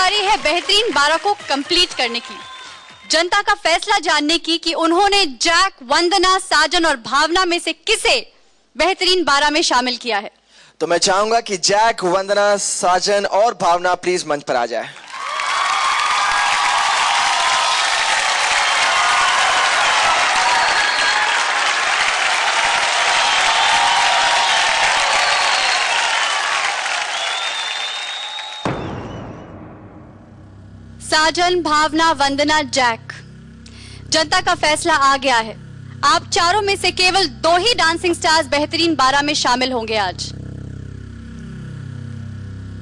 बारी है बेहतरीन 12 को कंप्लीट करने की, जनता का फैसला जानने की कि उन्होंने जैक, वंदना, साजन और भावना में से किसे बेहतरीन 12 में शामिल किया है। तो मैं चाहूंगा कि जैक, वंदना, साजन और भावना प्लीज मंच पर आ जाए। साजन, भावना, वंदना, जैक, जनता का फैसला आ गया है। आप चारों में से केवल 2 ही डांसिंग स्टार्स बेहतरीन 12 में शामिल होंगे आज।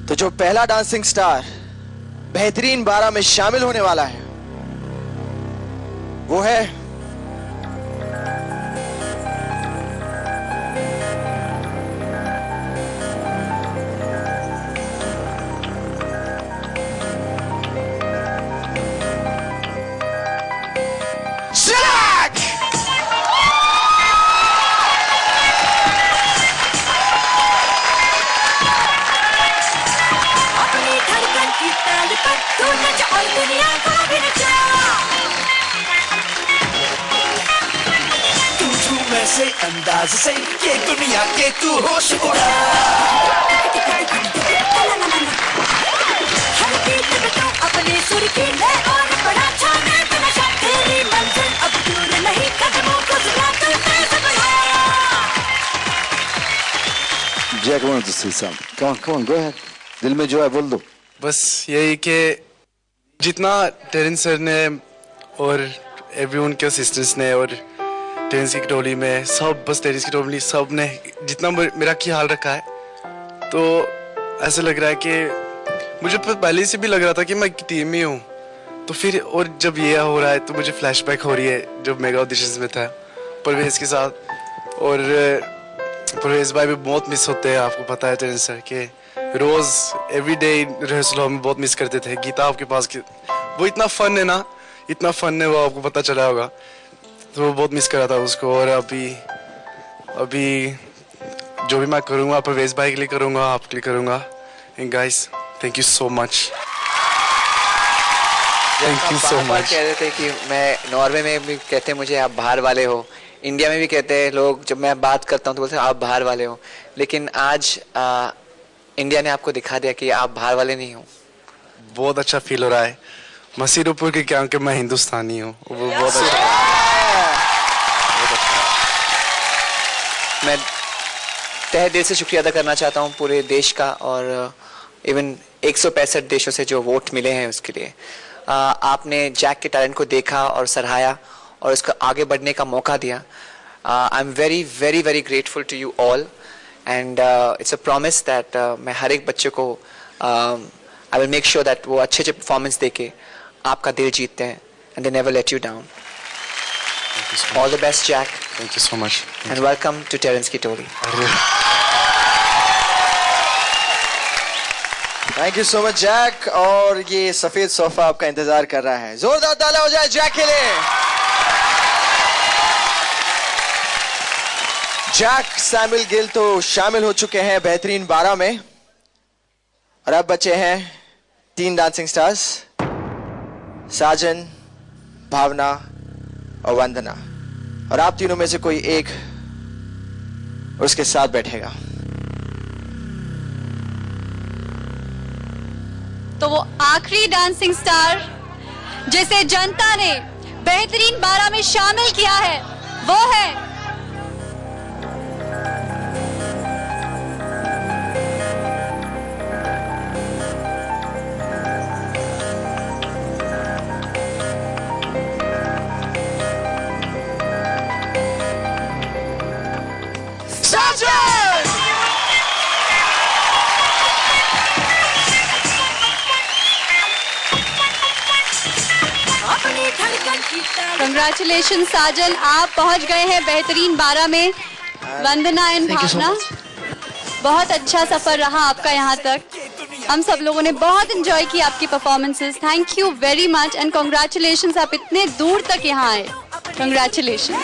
तो जो पहला डांसिंग स्टार बेहतरीन 12 में शामिल होने वाला है वो है जैक। अपनी धड़कन की ताल पर तू नच और दुनिया को भी नचा। तू झूम ऐसे अंदाज से ये दुनिया के तू होश उड़ा। हर गीत में तू अपने सुर की ले और बड़ा छाने का नशा। तेरी मंजिल अब दूर नहीं, कदमों को सुना तू तेज बढ़ा। Jack wanted to say something. Come on, go ahead. दिल में जो है बोल दो। बस यही कि जितना टेरेंस सर ने और एवरीवन के असिस्टेंट्स ने और टेरेंस की टोली में सब, बस टेरेंस की टोली सब ने जितना मेरा ख्याल रखा है, तो ऐसा लग रहा है कि मुझे पहले से भी लग रहा था कि मैं टीम में हूँ। तो फिर और जब ये हो रहा है तो मुझे फ्लैशबैक हो रही है जब मेगा ऑडिशंस में था परवेज के साथ। और परवेज भाई भी बहुत मिस होते हैं, आपको पता है टेरेंस सर के रोज एवरी डे रिहर्सल हॉल में बहुत मिस करते थे। गीता आपके पास की वो इतना फन है ना, इतना फन है वो, आपको पता चला होगा। तो वो बहुत मिस कर रहा था उसको। और अभी जो भी मैं करूँगा परवेज भाई के लिए करूँगा, आपके लिए करूँगा। And guys thank you so much, thank you so much. कह रहे थे कि मैं नॉर्वे में भी कहते हैं मुझे आप बाहर वाले हो, इंडिया में भी कहते हैं लोग, जब मैं बात करता हूँ तो बोलते हैं आप बाहर वाले हो। लेकिन आज इंडिया ने आपको दिखा दिया कि आप बाहर वाले नहीं हो। बहुत अच्छा फील हो रहा है मसीरुपुर के, क्या कि मैं हिंदुस्तानी हूँ। वो बहुत अच्छा, मैं तहे दिल से शुक्रिया अदा करना चाहता हूँ पूरे देश का और इवन 165 देशों से जो वोट मिले हैं उसके लिए। आपने जैक के टैलेंट को देखा और सराहाया और उसको आगे बढ़ने का मौका दिया। I am very very very grateful to you all and it's a promise that मैं हर एक बच्चे को I will make sure that वो अच्छे अच्छे परफॉर्मेंस देके आपका दिल जीतते हैं and they never let you down. All the best Jack. Thank you so much and welcome to Terence की टोली। Thank you so much Jack. और ये सफेद सोफा आपका इंतजार कर रहा है, जोरदार ताला हो जाए जैक के लिए। जैक, सैमुअल गिल तो शामिल हो चुके हैं बेहतरीन 12 में और अब बचे हैं 3 डांसिंग स्टार्स, साजन, भावना और वंदना। और आप तीनों में से कोई एक उसके साथ बैठेगा। तो वो आखिरी डांसिंग स्टार जिसे जनता ने बेहतरीन 12 में शामिल किया है वो है साजन। कंग्रेचुलेशन साजन, आप पहुंच गए हैं बेहतरीन 12 में। वंदना एंड भावना, बहुत अच्छा सफर रहा आपका यहाँ तक। हम सब लोगों ने बहुत एंजॉय की आपकी performances. Thank you very much and congratulation, आप इतने दूर तक यहाँ आए। Congratulation.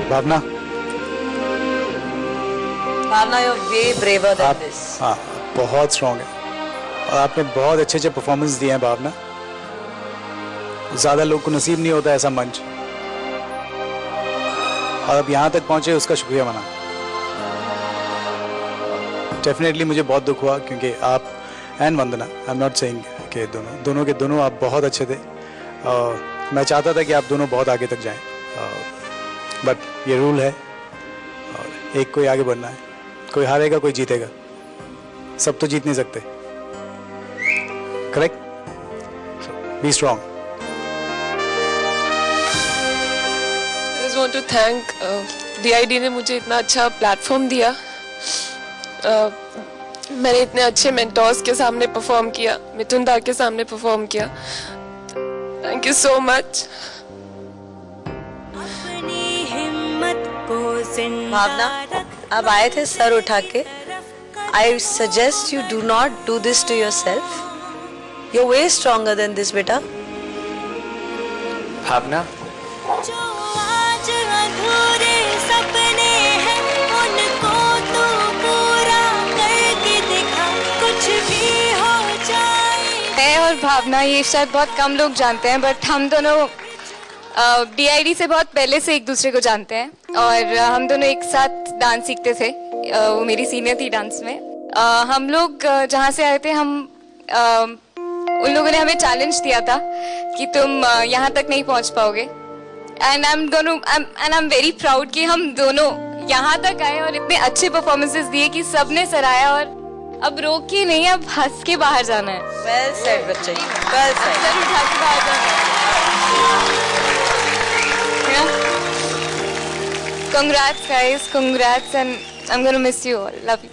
Bhavna, Bhavna, you're way braver than आप this. हाँ बहुत स्ट्रॉन्ग है और आपने बहुत अच्छे अच्छे परफॉर्मेंस दिए हैं भावना। ज़्यादा लोग को नसीब नहीं होता ऐसा मंच, और अब यहाँ तक पहुँचे उसका शुक्रिया मना। डेफिनेटली मुझे बहुत दुख हुआ क्योंकि आप and Vandana, I am not saying कि दोनों के दोनों आप बहुत अच्छे थे। मैं चाहता था कि आप दोनों बहुत आगे तक जाएं, बट ये रूल है और एक कोई आगे बढ़ना है, कोई हारेगा कोई जीतेगा, सब तो जीत नहीं सकते। Correct? Be strong. I just want to thank DID ने मुझे इतना अच्छा प्लेटफॉर्म दिया। मैंने इतने अच्छे मेंटोर्स के सामने परफॉर्म किया, मिथुन दा के सामने परफॉर्म किया। Thank you so much. Bhavna, अब आए थे सर उठा के। I suggest you do not do this to yourself. You way stronger than this बेटा। भावना, मैं और भावना, ये शायद बहुत कम लोग जानते हैं, बट हम दोनों DID से बहुत पहले से एक दूसरे को जानते हैं और हम दोनों एक साथ डांस सीखते थे। वो मेरी सीनियर थी डांस में। हम लोग जहाँ से आए थे, उन लोगों ने हमें चैलेंज दिया था कि तुम यहाँ तक नहीं पहुँच पाओगे, and I am very proud कि हम दोनों यहाँ तक आए और इतने अच्छे परफॉर्मेंसेस दिए कि सबने सराहा। और अब रोक के नहीं, अब हंस के बाहर जाना है। वेल सेड बच्चे, वेल सेड। सर उठा के बाहर जाना है। Congrats guys, congrats, and I'm gonna miss you all. Love you.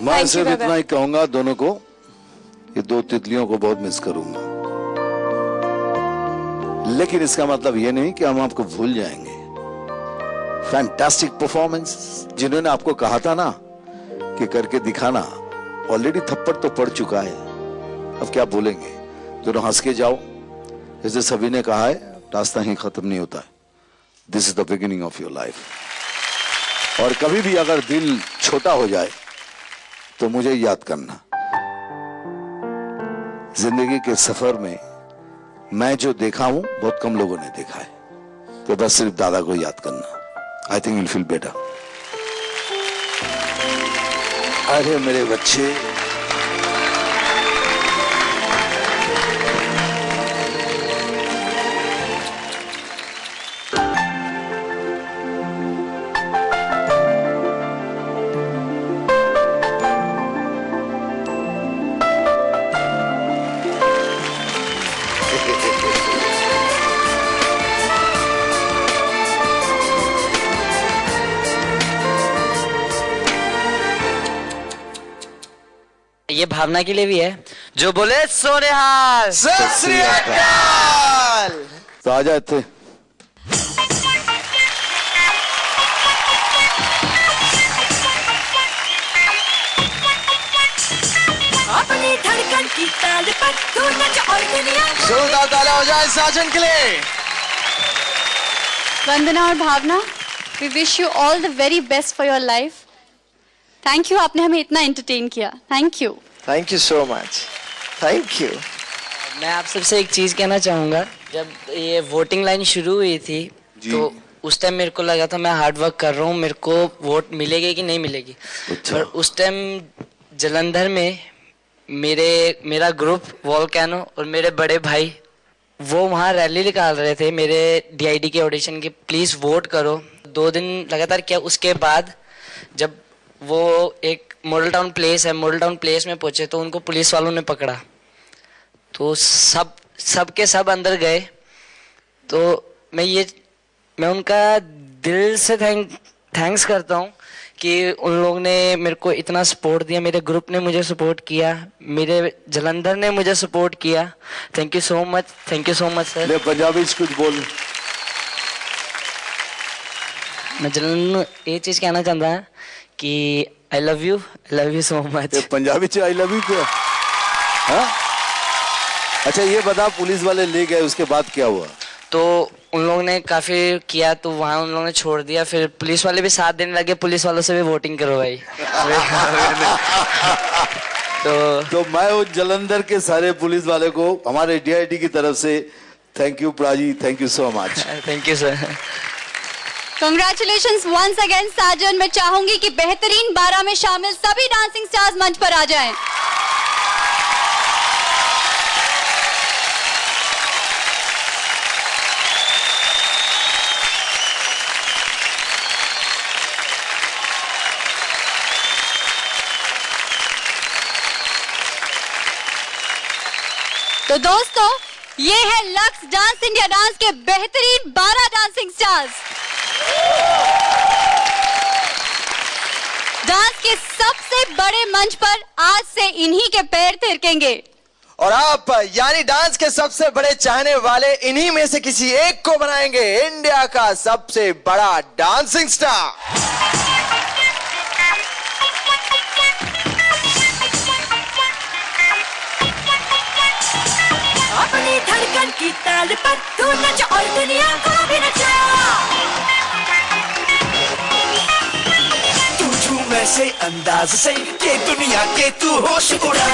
मैं Thank you, सिर्फ दादा। इतना ही कहूंगा दोनों को, ये दो तितलियों को बहुत मिस करूंगा, लेकिन इसका मतलब ये नहीं कि हम आपको भूल जाएंगे। फैंटास्टिक परफॉर्मेंस, जिन्होंने आपको कहा था ना कि करके दिखाना, ऑलरेडी थप्पड़ तो पड़ चुका है, अब क्या बोलेंगे। दोनों हंस के जाओ, जैसे सभी ने कहा है, रास्ता ही खत्म नहीं होता है। This is the beginning of your life. और कभी भी अगर दिल छोटा हो जाए तो मुझे याद करना। जिंदगी के सफर में मैं जो देखा हूं बहुत कम लोगों ने देखा है, तो बस सिर्फ दादा को याद करना। I think will feel better. अरे मेरे बच्चे, ये भावना के लिए भी है, जो बोले सोनेहाल। सत श्री अकाल। तो आ जाए थे। अपनी धड़कन की ताल पर तू नच और दुनिया को जोरदार तालियां हो जाए साजन के लिए। वंदना और भावना, we wish you all the very best for your life. Thank you, आपने हमें इतना entertain किया। Thank you. Thank you so much, thank you. मैं आप सबसे एक चीज कहना चाहूंगा, जब ये वोटिंग लाइन शुरू हुई थी तो उस टाइम मेरे को लगा था मैं हार्ड वर्क कर रहा हूँ, मेरे को वोट मिलेगी कि नहीं मिलेगी। पर उस टाइम जलंधर में मेरा ग्रुप वॉल्केनो और मेरे बड़े भाई वो वहाँ रैली निकाल रहे थे मेरे DID के ऑडिशन की, प्लीज वोट करो। 2 दिन लगातार किया। उसके बाद जब वो एक मॉडल टाउन प्लेस है, मॉडल टाउन प्लेस में पहुंचे तो उनको पुलिस वालों ने पकड़ा, तो सब के सब अंदर गए। तो मैं उनका दिल से थैंक्स करता हूँ कि उन लोगों ने मेरे को इतना सपोर्ट दिया, मेरे ग्रुप ने मुझे सपोर्ट किया, मेरे जलंधर ने मुझे सपोर्ट किया। Thank you so much sir. ले पंजाबी कुछ बोल। मैं जलंधर ये चीज कहना चाहता हूँ कि I love you so much. Punjabi च आई लव यू क्या? हाँ? अच्छा ये बता, पुलिस वाले ले गए, उसके बाद क्या हुआ? तो उन लोगों ने काफ़ी किया, तो वहाँ उन लोगों ने छोड़ दिया। फिर पुलिस वाले भी साथ देने लगे, पुलिस वालों से भी वोटिंग करो भाई। तो मैं उस जलंधर के सारे पुलिस वाले को हमारे DIT की तरफ से thank you Praji, thank you so much. Thank you sir. Congratulations once again Sajan. मैं चाहूंगी कि बेहतरीन 12 में शामिल सभी डांसिंग स्टार्स मंच पर आ जाएं। तो दोस्तों, ये है लक्स डांस इंडिया डांस के बेहतरीन 12 डांसिंग स्टार्स। डांस के सबसे बड़े मंच पर आज से इन्हीं के पैर थिरकेंगे। और आप यानी डांस के सबसे बड़े चाहने वाले इन्हीं में से किसी एक को बनाएंगे इंडिया का सबसे बड़ा डांसिंग स्टार। अपनी धड़कन की ताल पर तू नच और दुनिया को भी नचा। तू झूम ऐसे अंदाज से कि दुनिया के तू होश उड़ा।